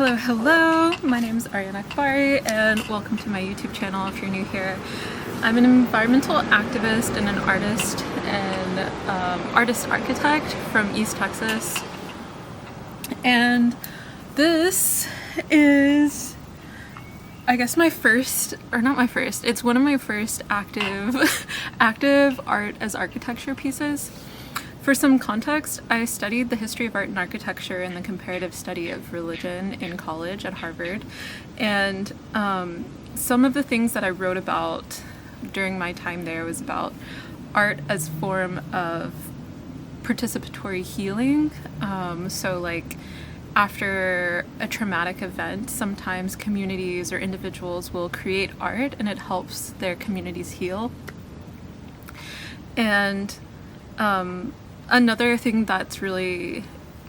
Hello, hello! My name is Ariana Akbari and welcome to my YouTube channel if you're new here. I'm an environmental activist and an artist and artist architect from East Texas. And this is, I guess my first, or not my first, it's one of my first active art as architecture pieces. For some context, I studied the history of art and architecture and the comparative study of religion in college at Harvard. And some of the things that I wrote about during my time there was about art as a form of participatory healing. So like after a traumatic event, sometimes communities or individuals will create art and it helps their communities heal. And another thing that's really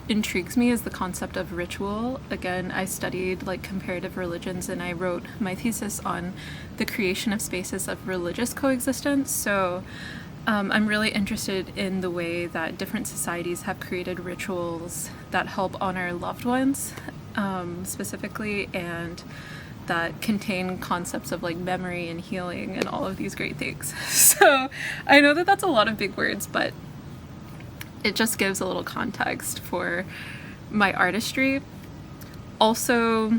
intrigues me is the concept of ritual. Again, I studied like comparative religions and I wrote my thesis on the creation of spaces of religious coexistence. So I'm really interested in the way that different societies have created rituals that help honor loved ones specifically, and that contain concepts of like memory and healing and all of these great things. So I know that that's a lot of big words, but it just gives a little context for my artistry. Also,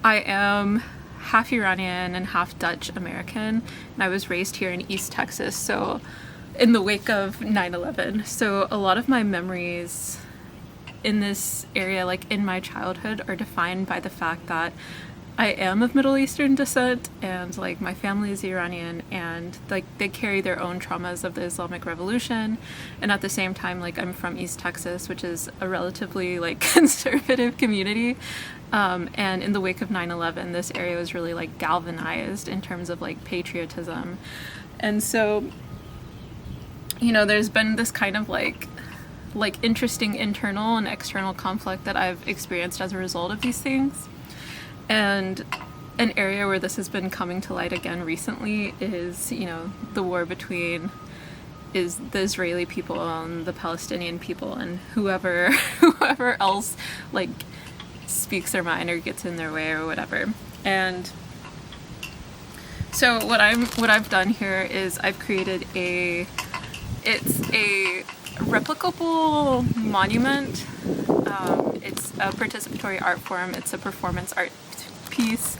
I am half Iranian and half Dutch American, and I was raised here in East Texas, so in the wake of 9/11. So a lot of my memories in this area, like in my childhood, are defined by the fact that I am of Middle Eastern descent and like my family is Iranian, and like they carry their own traumas of the Islamic Revolution, and at the same time like I'm from East Texas, which is a relatively like conservative community, and in the wake of 9/11 this area was really like galvanized in terms of like patriotism. And so, you know, there's been this kind of like interesting internal and external conflict that I've experienced as a result of these things. And an area where this has been coming to light again recently is, you know, the war between the Israeli people and the Palestinian people, and whoever else like speaks their mind or gets in their way or whatever. And so what I've done here is I've created it's a replicable monument. It's a participatory art form. It's a performance art piece.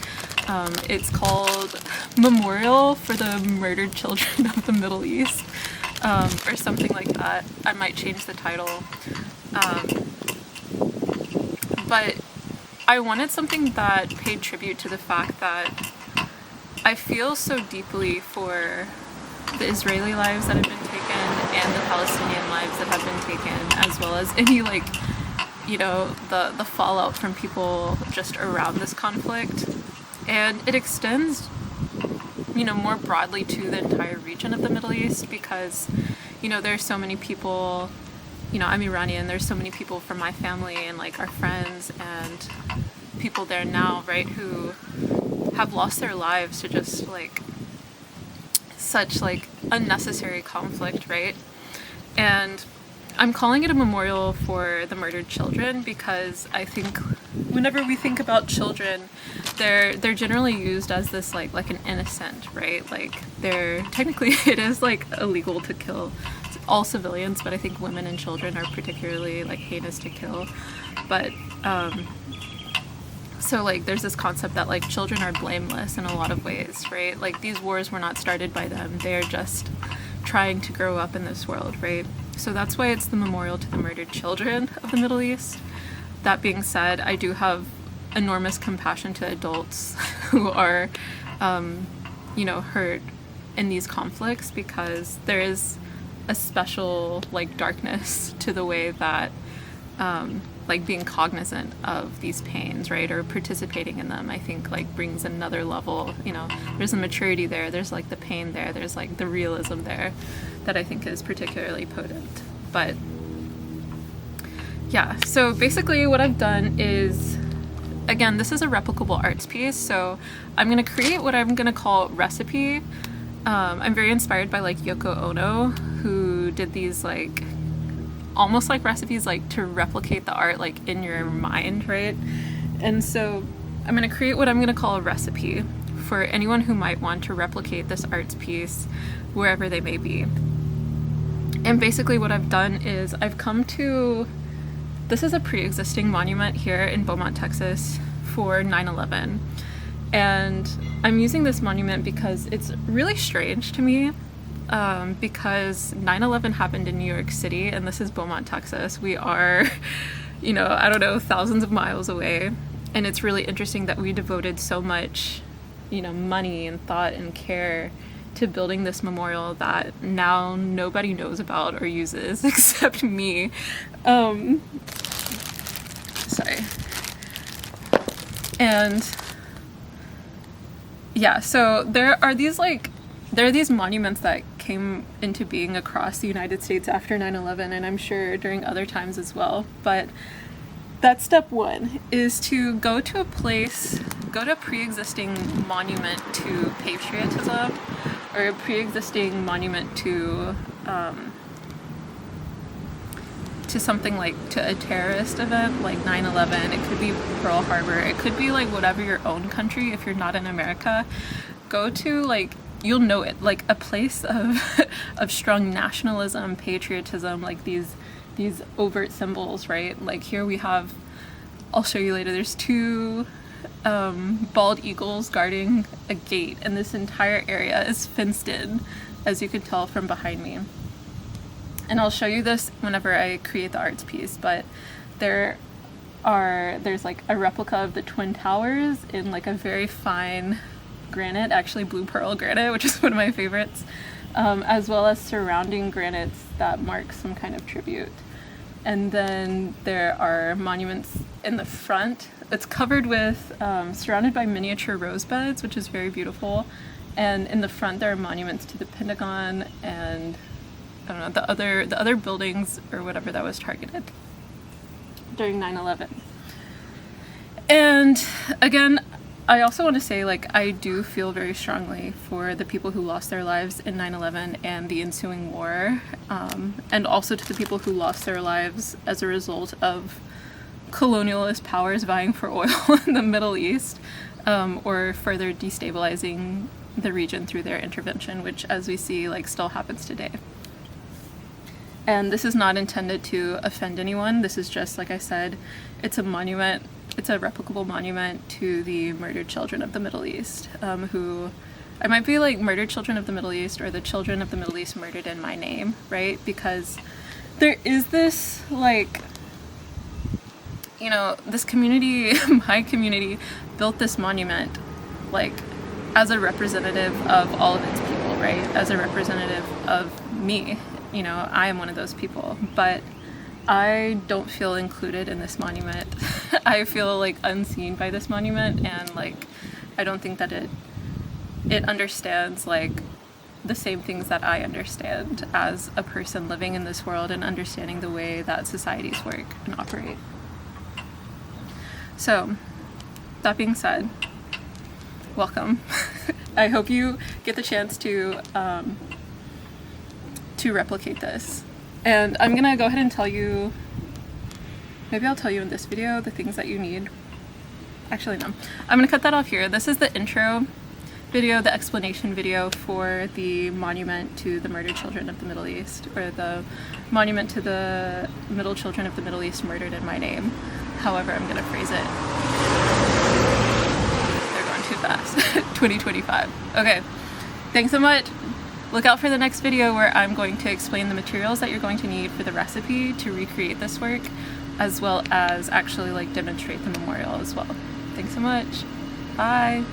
It's called Memorial for the Murdered Children of the Middle East, or something like that. I might change the title. But I wanted something that paid tribute to the fact that I feel so deeply for the Israeli lives that have been taken and the Palestinian lives that have been taken, as well as any like, you know, the fallout from people just around this conflict. And it extends, you know, more broadly to the entire region of the Middle East, because, you know, there's so many people, you know, I'm Iranian, there's so many people from my family and like our friends and people there now, right, who have lost their lives to just like such like unnecessary conflict, right? And I'm calling it a memorial for the murdered children because I think whenever we think about children, they're generally used as this like an innocent, right? Like they're technically, it is like illegal to kill all civilians, but I think women and children are particularly like heinous to kill. But so like there's this concept that like children are blameless in a lot of ways, right? Like these wars were not started by them. They're just trying to grow up in this world, right? So that's why it's the memorial to the murdered children of the Middle East. That being said, I do have enormous compassion to adults who are, you know, hurt in these conflicts, because there is a special like darkness to the way that like being cognizant of these pains, right, or participating in them, I think like brings another level. You know, there's a maturity there, there's like the pain there, there's like the realism there that I think is particularly potent. But yeah, so basically what I've done is, again, this is a replicable arts piece, so I'm gonna create what I'm gonna call recipe. I'm very inspired by like Yoko Ono, who did these like almost like recipes, like to replicate the art like in your mind, right? And so I'm going to create what I'm going to call a recipe for anyone who might want to replicate this arts piece wherever they may be. And basically what I've done is I've come to, this is a pre-existing monument here in Beaumont, Texas for 9/11. And I'm using this monument because it's really strange to me, because 9/11 happened in New York City and this is Beaumont, Texas. We are, you know, I don't know, thousands of miles away. And it's really interesting that we devoted so much, you know, money and thought and care to building this memorial that now nobody knows about or uses except me. Sorry. And yeah, so there are these monuments that came into being across the United States after 9/11, and I'm sure during other times as well. But that's step one, is to go to a place, go to a pre-existing monument to patriotism, or a pre-existing monument to something like to a terrorist event like 9/11. It could be Pearl Harbor. It could be like whatever your own country, if you're not in America. Go to, like, you'll know it, like a place of of strong nationalism, patriotism, like these overt symbols, right? Like here we have, I'll show you later, there's two bald eagles guarding a gate, and this entire area is fenced in, as you can tell from behind me. And I'll show you this whenever I create the arts piece, but there's like a replica of the Twin Towers in like a very fine granite, actually blue pearl granite, which is one of my favorites, as well as surrounding granites that mark some kind of tribute. And then there are monuments in the front. It's covered with, surrounded by miniature rose beds, which is very beautiful. And in the front there are monuments to the Pentagon and, I don't know, the other buildings or whatever that was targeted during 9/11. And again, I also want to say, like, I do feel very strongly for the people who lost their lives in 9/11 and the ensuing war, and also to the people who lost their lives as a result of colonialist powers vying for oil in the Middle East, or further destabilizing the region through their intervention, which, as we see, like, still happens today. And this is not intended to offend anyone. This is just, like I said, it's a monument. It's a replicable monument to the murdered children of the Middle East, who, I might be like murdered children of the Middle East or the children of the Middle East murdered in my name, right? Because there is this, like, you know, this community, my community, built this monument, like, as a representative of all of its people, right? As a representative of me. You know, I am one of those people, but I don't feel included in this monument. I feel like unseen by this monument, and like I don't think that it understands like the same things that I understand as a person living in this world and understanding the way that societies work and operate. So, that being said, welcome. I hope you get the chance to replicate this. And I'm gonna go ahead and tell you, maybe I'll tell you in this video the things that you need. Actually, no. I'm gonna cut that off here. This is the intro video, the explanation video for the monument to the murdered children of the Middle East, or the monument to the middle children of the Middle East murdered in my name. However, I'm gonna phrase it. They're going too fast. 2025. Okay, thanks so much. Look out for the next video where I'm going to explain the materials that you're going to need for the recipe to recreate this work, as well as actually like demonstrate the memorial as well. Thanks so much. Bye.